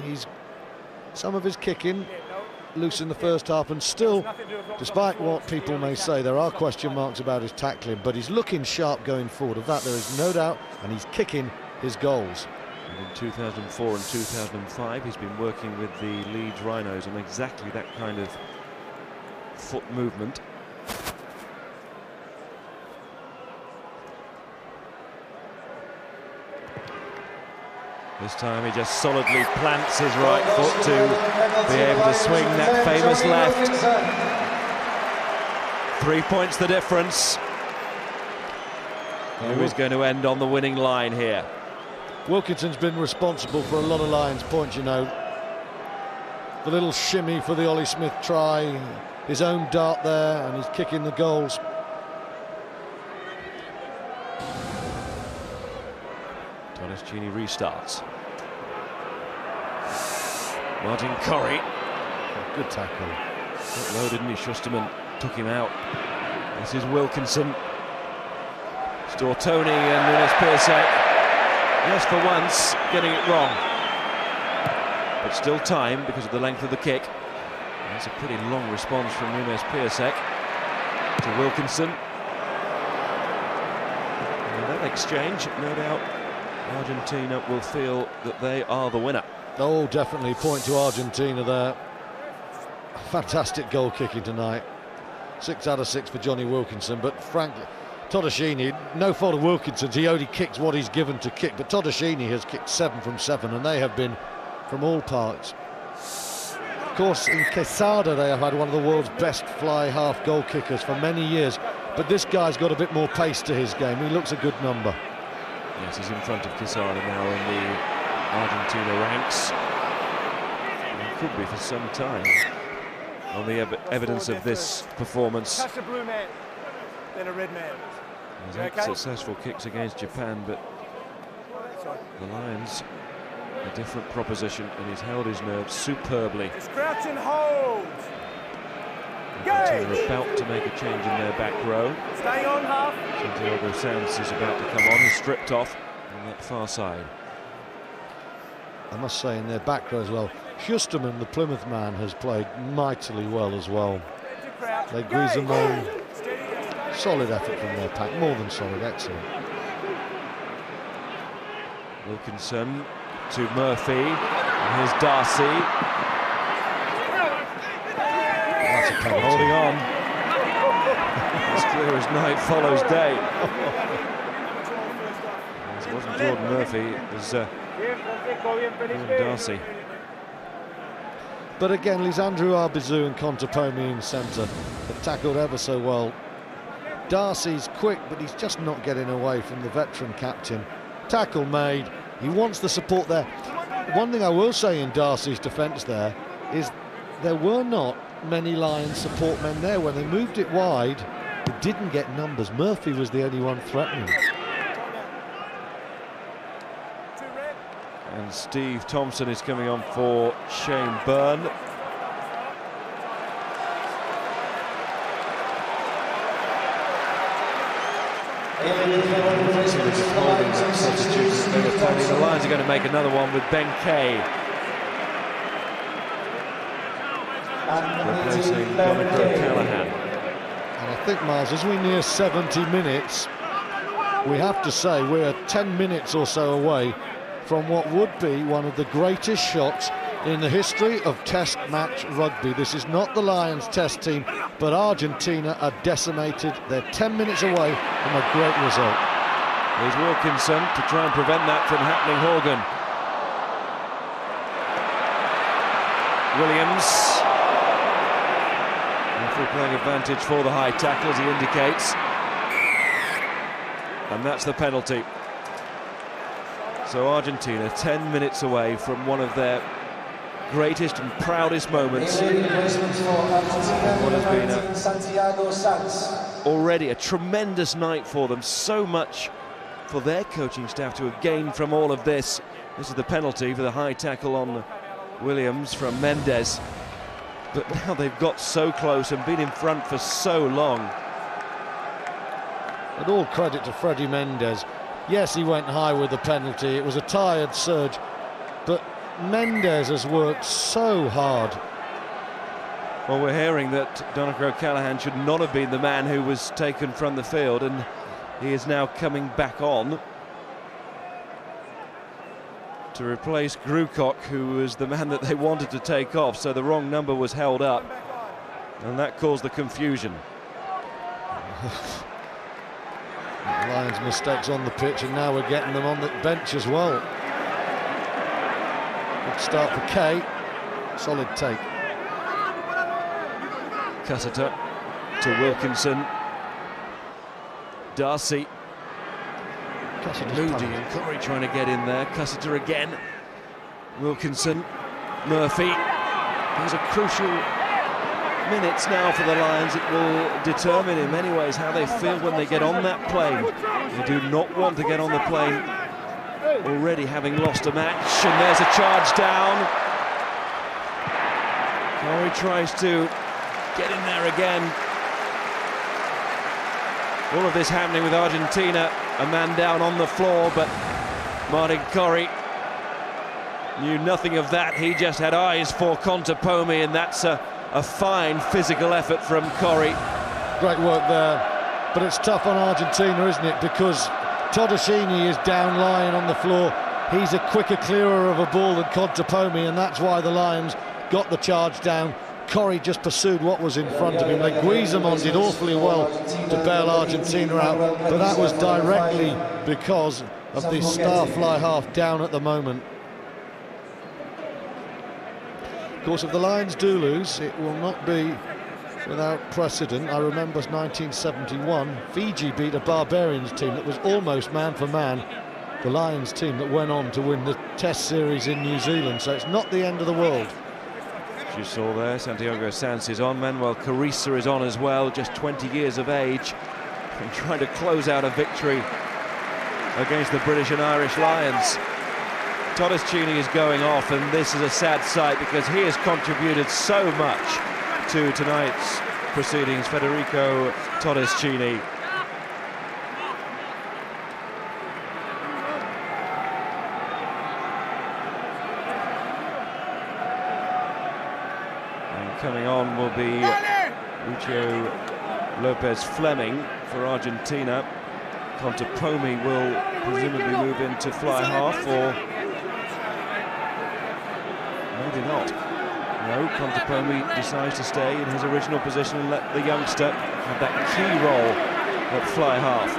He's some of his kicking loose in the first half, and still, despite what people may say, there are question marks about his tackling, but he's looking sharp going forward. Of that there is no doubt, and he's kicking his goals. And in 2004 and 2005 he's been working with the Leeds Rhinos on exactly that kind of foot movement. This time he just solidly plants his right foot to be able to swing that famous left. 3 points the difference. Who is going to end on the winning line here? Wilkinson's been responsible for a lot of Lions points, you know. The little shimmy for the Ollie Smith try, his own dart there, and he's kicking the goals. Todeschini restarts. Martin Corrie. Good tackle. Got loaded, and Schusterman took him out. This is Wilkinson. Stortoni and Nunes Piasek. Yes, for once, getting it wrong. But still time because of the length of the kick. That's a pretty long response from Nunes Piasek to Wilkinson. And that exchange, no doubt, Argentina will feel that they are the winner. Oh, definitely point to Argentina there. Fantastic goal kicking tonight. 6 out of 6 for Johnny Wilkinson, but frankly, Todeschini, no fault of Wilkinson's, he only kicks what he's given to kick, but Todeschini has kicked 7 from 7, and they have been from all parts. Of course, in Quesada they have had one of the world's best fly half goal kickers for many years, but this guy's got a bit more pace to his game. He looks a good number. Yes, he's in front of Quesada now in the Argentina ranks. And could be for some time on the evidence of this performance. Catch a blue man, then a red man. He's had successful kicks against Japan, but the Lions, a different proposition, and he's held his nerve superbly. Just crouch and hold. Argentina are about to make a change in their back row. Stay on half. Santiago Sanz is about to come on. He's stripped off on that far side. I must say, in their back row as well, Schusterman, the Plymouth man, has played mightily well as well. Les Guizemont, solid effort from their pack, more than solid, excellent. Wilkinson to Murphy, and here's Darcy. That's a penalty. Holding on. As clear as night follows day. It wasn't Jordan Murphy, it was Jordan Darcy. But again, Lisandro Arbizu and Contepomi in centre have tackled ever so well. Darcy's quick, but he's just not getting away from the veteran captain. Tackle made. He wants the support there. One thing I will say in Darcy's defence there is there were not many Lions support men there. When they moved it wide, it didn't get numbers. Murphy was the only one threatening. And Steve Thompson is coming on for Shane Byrne. The Lions are going to make another one with Ben Kay replacing Dominic O'Callaghan. And I think, Miles, as we near 70 minutes, we have to say we're 10 minutes or so away from what would be one of the greatest shots in the history of Test match rugby. This is not the Lions Test team, but Argentina are decimated. They're 10 minutes away from a great result. Here's Wilkinson to try and prevent that from happening. Horgan. Williams. Referee playing advantage for the high tackle, as he indicates. And that's the penalty. So Argentina 10 minutes away from one of their greatest and proudest moments. What has been already a tremendous night for them. So much for their coaching staff to have gained from all of this. This is the penalty for the high tackle on Williams from Mendes. But now they've got so close and been in front for so long. And all credit to Freddie Mendes. Yes, he went high with the penalty. It was a tired surge, but Mendes has worked so hard. Well, we're hearing that Donnacha O'Callaghan should not have been the man who was taken from the field, and he is now coming back on to replace Grucock, who was the man that they wanted to take off, so the wrong number was held up, and that caused the confusion. Lions' mistakes on the pitch, and now we're getting them on the bench as well. Good start for Kay. Solid take. Cussiter to Wilkinson. Darcy. Moody and Corey trying to get in there. Cussiter again. Wilkinson. Murphy. These are crucial minutes now for the Lions. It will determine in many ways how they feel when they get on that plane. They do not want to get on the plane already having lost a match, and there's a charge down. Corey tries to get in there again. All of this happening with Argentina, a man down on the floor, but Martin Corey knew nothing of that. He just had eyes for Contepomi, and that's a fine physical effort from Corey. Great work there, but it's tough on Argentina, isn't it? Because Todeschini is down lying on the floor. He's a quicker clearer of a ball than Contepomi, and that's why the Lions got the charge down. Corey just pursued what was in front of him. Leguizamon did awfully well to bail Argentina out, but that was directly because of the star fly half down at the moment. Of course, if the Lions do lose, it will not be without precedent. I remember 1971, Fiji beat a Barbarians team that was almost man for man, the Lions team that went on to win the Test series in New Zealand, so it's not the end of the world. You saw there, Santiago Sanz is on, Manuel Carriça is on as well, just 20 years of age, and trying to close out a victory against the British and Irish Lions. Todeschini is going off, and this is a sad sight because he has contributed so much to tonight's proceedings. Federico Todeschini. Coming on will be Lucio Lopez Fleming for Argentina. Contepomi will presumably move into fly half, or maybe not. No, Contepomi decides to stay in his original position and let the youngster have that key role at fly half.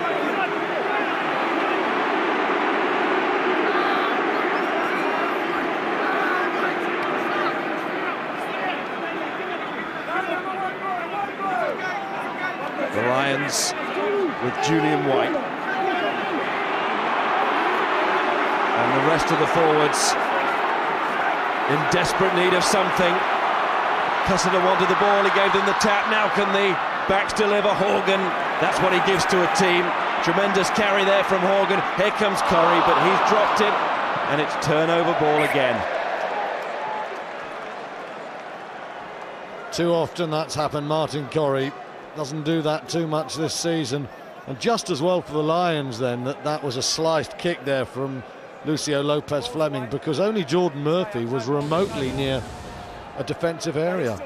The Lions with Julian White and the rest of the forwards in desperate need of something. Cussiter wanted the ball, he gave them the tap. Now can the backs deliver? Horgan, that's what he gives to a team. Tremendous carry there from Horgan. Here comes Corey, but he's dropped it, and it's turnover ball again. Too often that's happened. Martin Corey doesn't do that too much this season, and just as well for the Lions then that was a sliced kick there from Lucio Lopez Fleming, because only Jordan Murphy was remotely near a defensive area.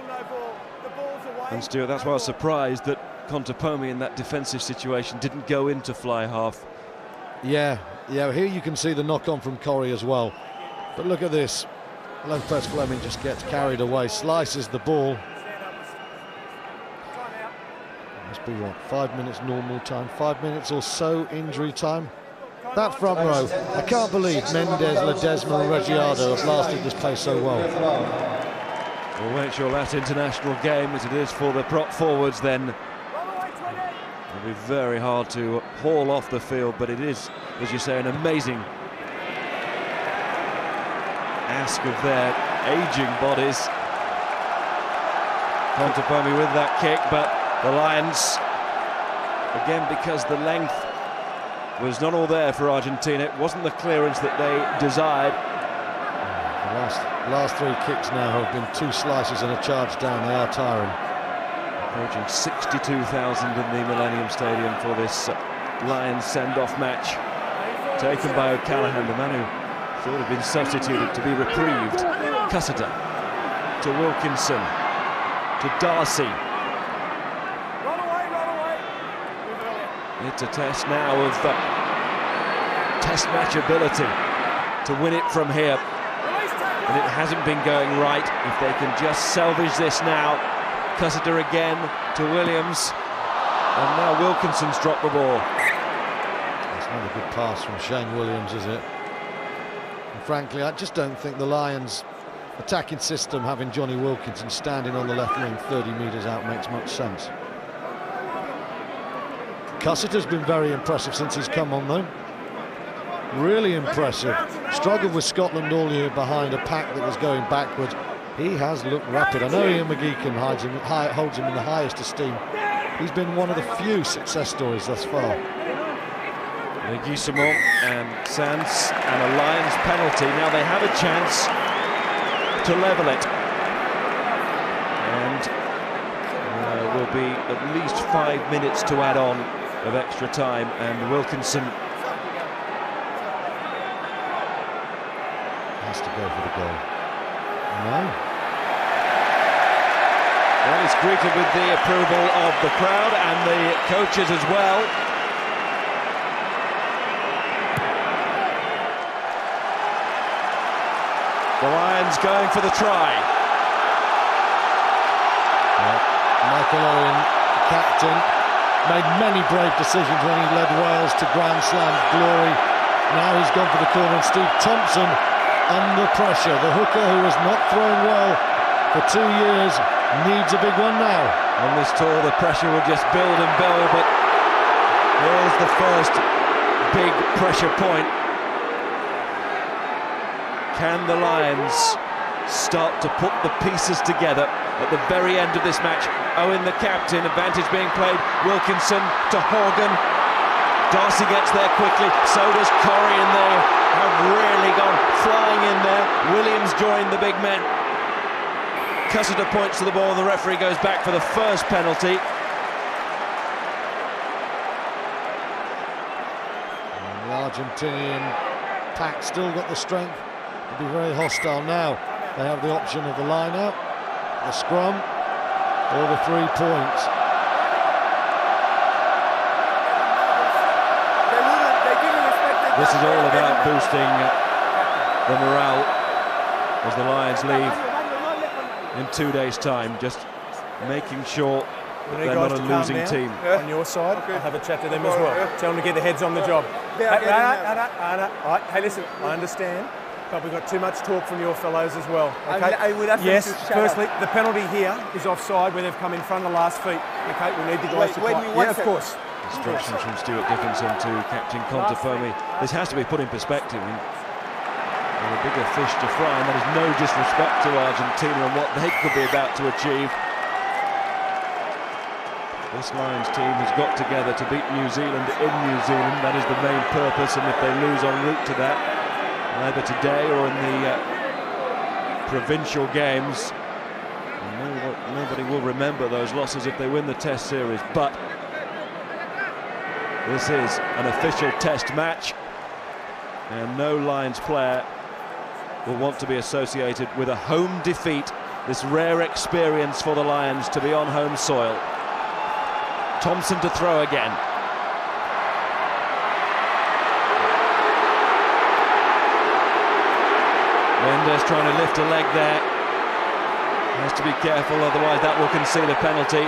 And Stuart, that's why I was surprised that Contepomi in that defensive situation didn't go into fly half. Yeah, here you can see the knock-on from Corey as well, but look at this. Lopez Fleming just gets carried away, slices the ball. Must be what, 5 minutes normal time, 5 minutes or so injury time. That front row, I can't believe Mendes, Ledesma and Reggiado have lasted this pace so well. We'll make sure that international game, as it is for the prop forwards, then it'll be very hard to haul off the field, but it is, as you say, an amazing ask of their aging bodies. Contepomi with that kick, but the Lions, again, because the length was not all there for Argentina, it wasn't the clearance that they desired. The last three kicks now have been two slices and a charge down. They are tiring. Approaching 62,000 in the Millenium Stadium for this Lions send-off match, taken by O'Callaghan, the man who Thought had been substituted to be reprieved. Cussiter to Wilkinson to Darcy. Run away. It's a test now of test match ability to win it from here. And it hasn't been going right. If they can just salvage this now. Cussiter again to Williams. And now Wilkinson's dropped the ball. It's not a good pass from Shane Williams, is it? And frankly, I just don't think the Lions' attacking system, having Johnny Wilkinson standing on the left wing 30 metres out, makes much sense. Cussiter's been very impressive since he's come on, though. Really impressive. Struggled with Scotland all year behind a pack that was going backwards. He has looked rapid. I know Ian McGeechan holds him in the highest esteem. He's been one of the few success stories thus far. Leguizamo and Sands, and a Lions penalty. Now they have a chance to level it. And there will be at least 5 minutes to add on of extra time, and Wilkinson has to go for the goal. No. Well, he's greeted with the approval of the crowd and the coaches as well. The Lions going for the try. Michael Owen, captain, made many brave decisions when he led Wales to Grand Slam glory. Now he's gone for the corner, and Steve Thompson under pressure. The hooker, who has not thrown well for 2 years, needs a big one now. On this tour, the pressure will just build and build, but here's the first big pressure point. Can the Lions start to put the pieces together at the very end of this match? Owen, the captain, advantage being played. Wilkinson to Horgan. Darcy gets there quickly, so does Corrie, and they have really gone flying in there. Williams joined the big men. Cussiter points to the ball, and the referee goes back for the first penalty. And the Argentinian pack still got the strength to be very hostile now. They have the option of the line-out, the scrum, or the 3 points. This is all about boosting the morale as the Lions leave in 2 days' time, just making sure that they're not a losing team. On your side, I'll have a chat to them as well. Tell them to get their heads on the job. Hey, listen, I understand, but we've got too much talk from your fellows as well. Okay? Yes, firstly, the penalty here is offside where they've come in front of the last feet. Okay, we need the guys to play. Yeah, of course. Instructions from Stuart Dickinson to Captain Contepomi. This has to be put in perspective. There are bigger fish to fry, and that is no disrespect to Argentina and what they could be about to achieve. This Lions team has got together to beat New Zealand in New Zealand. That is the main purpose, and if they lose en route to that, either today or in the provincial games, nobody will remember those losses if they win the Test series. But this is an official Test match, and no Lions player will want to be associated with a home defeat. This rare experience for the Lions to be on home soil. Thompson to throw again. Mendes trying to lift a leg there. Has to be careful, otherwise that will concede a penalty.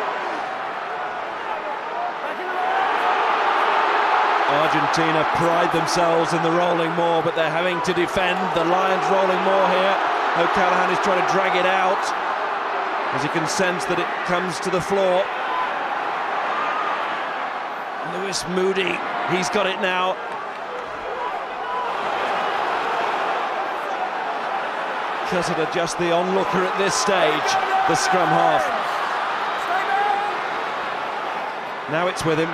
Argentina pride themselves in the rolling maul, but they're having to defend. The Lions rolling maul here. O'Callaghan is trying to drag it out as he can sense that it comes to the floor. Lewis Moody, he's got it now. Cussiter just the onlooker at this stage, the scrum half. Now it's with him,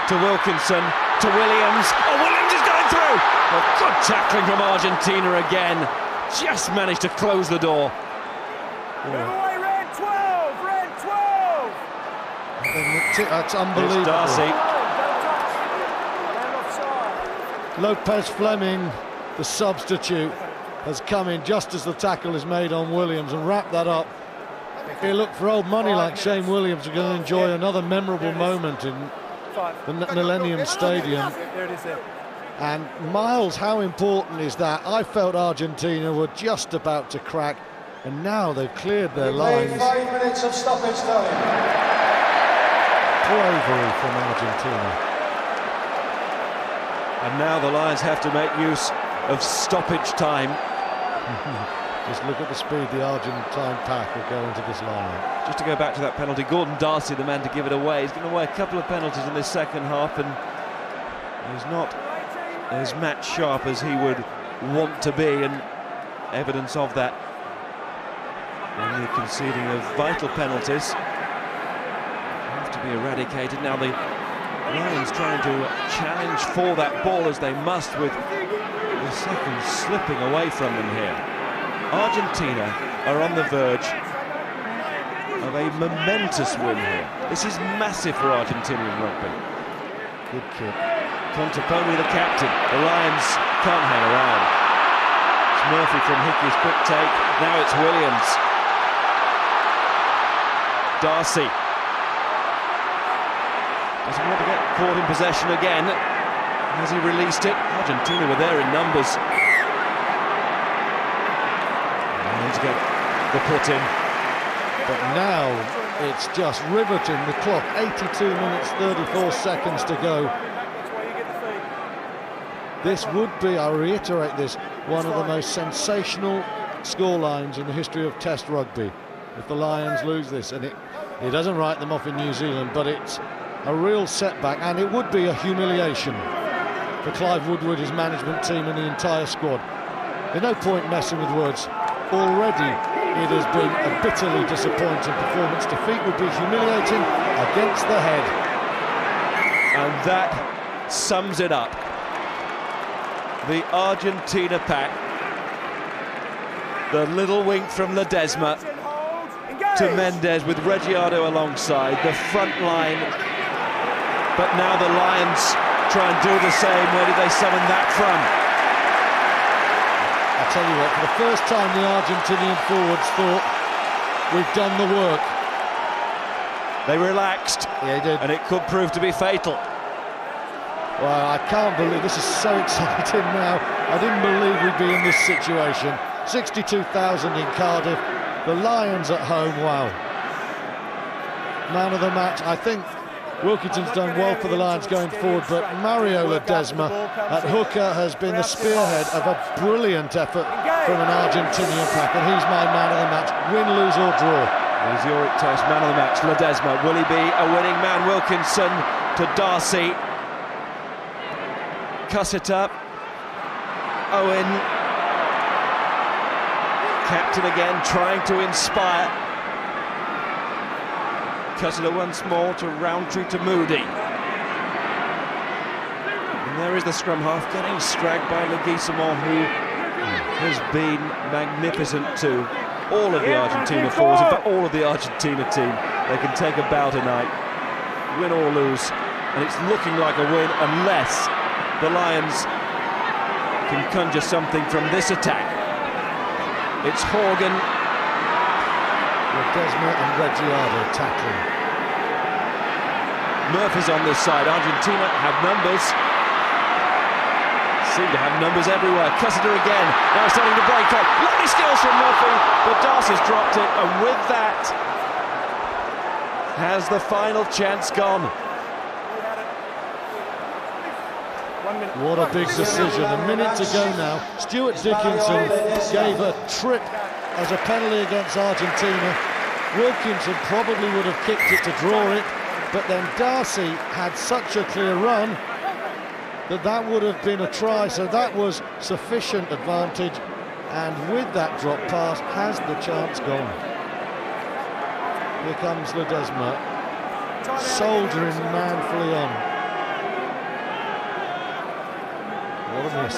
to Wilkinson, to Williams. Oh, Williams is going through! Oh, good tackling from Argentina again. Just managed to close the door. Red 12! Red 12! That's unbelievable. Darcy. Lopez Fleming the substitute, has come in just as the tackle is made on Williams and wrapped that up. It looked for old money like Shane Williams are going to enjoy another memorable moment in the Millenium Stadium. And Miles, how important is that? I felt Argentina were just about to crack, and now they've cleared their lines. 5 minutes of stoppage time. Bravery from Argentina. And now the Lions have to make use of stoppage time. Just look at the speed the Argentine pack will go into this lineup. Just to go back to that penalty, Gordon Darcy, the man to give it away, he's given away a couple of penalties in this second half, and he's not as match sharp as he would want to be, and evidence of that in the conceding of vital penalties have to be eradicated. Now the Lions trying to challenge for that ball as they must, with the seconds slipping away from them here. Argentina are on the verge of a momentous win here. This is massive for Argentinian rugby. Good kick. Contaponi, the captain. The Lions can't hang around. It's Murphy from Hickey's quick take. Now it's Williams. Darcy doesn't want to get caught in possession again. Has he released it? Argentina were there in numbers. Lions get the put in. But now it's just riveting the clock. 82 minutes, 34 seconds to go. This would be, I reiterate this, one of the most sensational scorelines in the history of Test rugby. If the Lions lose this, and it doesn't write them off in New Zealand, but it's a real setback, and it would be a humiliation for Clive Woodward, his management team, and the entire squad. There's no point messing with words. Already it has been a bitterly disappointing performance. Defeat would be humiliating against the head. And that sums it up. The Argentina pack. The little wink from Ledesma to Mendes with Reggiardo alongside. The front line. But now the Lions try and do the same. Where did they summon that from? I'll tell you what, for the first time the Argentinian forwards thought, we've done the work. They relaxed. Yeah, they did. And it could prove to be fatal. Well, I can't believe, this is so exciting now. I didn't believe we'd be in this situation. 62,000 in Cardiff. The Lions at home, wow. Man of the match. I think Wilkinson's done well for the Lions going forward, but Mario Ledesma at hooker has been the spearhead of a brilliant effort from an Argentinian pack, and he's my man of the match, win, lose or draw. There's your test, man of the match, Ledesma. Will he be a winning man? Wilkinson to Darcy. Cuss it up. Owen. Captain again, trying to inspire. Cussiter once more to Roundtree to Moody. And there is the scrum half getting stragged by Leguizamo, who has been magnificent to all of the Argentina forwards, in fact all of the Argentina team. They can take a bow tonight, win or lose, and it's looking like a win unless the Lions can conjure something from this attack. It's Horgan. Ledesma and Reggiardo tackling. Murphy's on this side. Argentina have numbers. Seem to have numbers everywhere. Cussiter again. Now starting to break up. Lovely skills from Murphy, but Darcy's dropped it, and with that, has the final chance gone. What a big decision. A minute to go now. Stuart Dickinson gave a trip as a penalty against Argentina. Wilkinson probably would have kicked it to draw it, but then Darcy had such a clear run that would have been a try, so that was sufficient advantage, and with that drop pass, has the chance gone? Here comes Ledesma, soldiering manfully on. What a miss.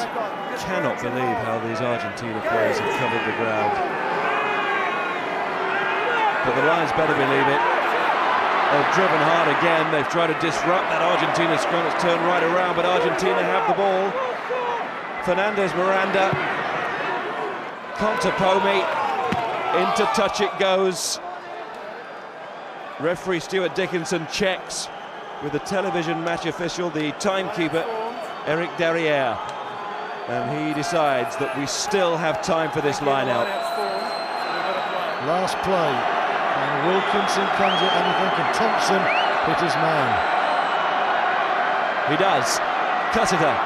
Cannot believe how these Argentina players have covered the ground. But the Lions better believe it. They've driven hard again. They've tried to disrupt that Argentina scrum. It's turned right around, but Argentina have the ball. Fernandez Miranda, Contepomi, into touch it goes. Referee Stuart Dickinson checks with the television match official, the timekeeper, Eric Derriere. And he decides that we still have time for this line-out. Last play, and Wilkinson comes in, and you think, can Thompson hit his man? He does. Cussiter,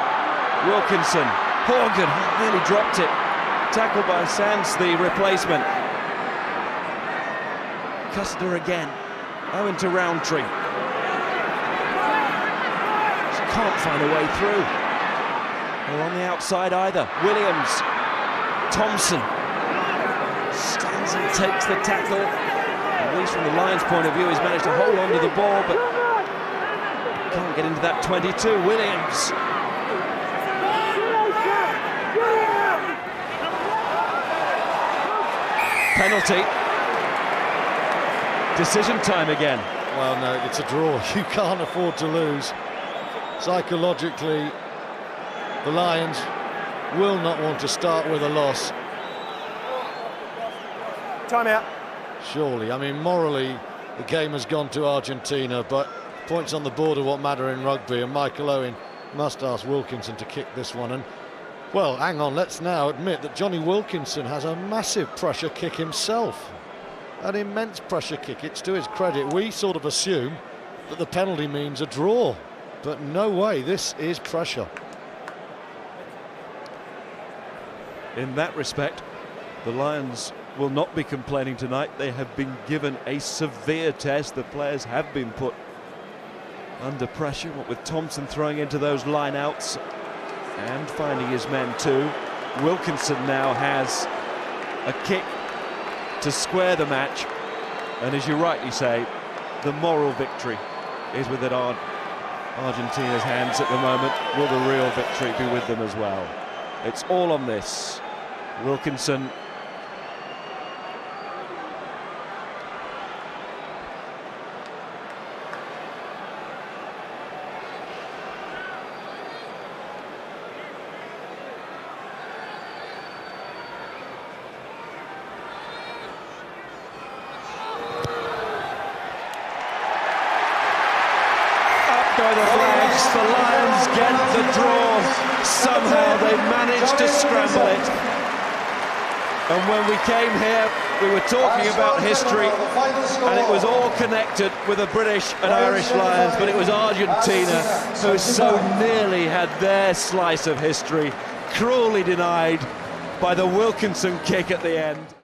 Wilkinson, Horgan nearly dropped it. Tackled by Sands, the replacement. Cussiter again. Owen to Roundtree. Just can't find a way through. Or on the outside either. Williams. Thompson. Stands and takes the tackle. At least from the Lions' point of view, he's managed to hold on to the ball, but can't get into that 22. Williams. Penalty. Decision time again. Well, no, it's a draw. You can't afford to lose. Psychologically, the Lions will not want to start with a loss. Timeout. Surely. I mean, morally, the game has gone to Argentina, but points on the board are what matter in rugby, and Michael Owen must ask Wilkinson to kick this one. And, well, hang on, let's now admit that Johnny Wilkinson has a massive pressure kick himself. An immense pressure kick. It's to his credit. We sort of assume that the penalty means a draw, but no way, this is pressure. In that respect, the Lions will not be complaining tonight. They have been given a severe test. The players have been put under pressure, what with Thompson throwing into those line-outs and finding his men too. Wilkinson now has a kick to square the match, and as you rightly say, the moral victory is within Argentina's hands at the moment. Will the real victory be with them as well? It's all on this. Wilkinson by the flags. The Lions get the draw. Somehow they managed to scramble it. And when we came here, we were talking about history, and it was all connected with the British and Irish Lions, but it was Argentina who so nearly had their slice of history cruelly denied by the Wilkinson kick at the end.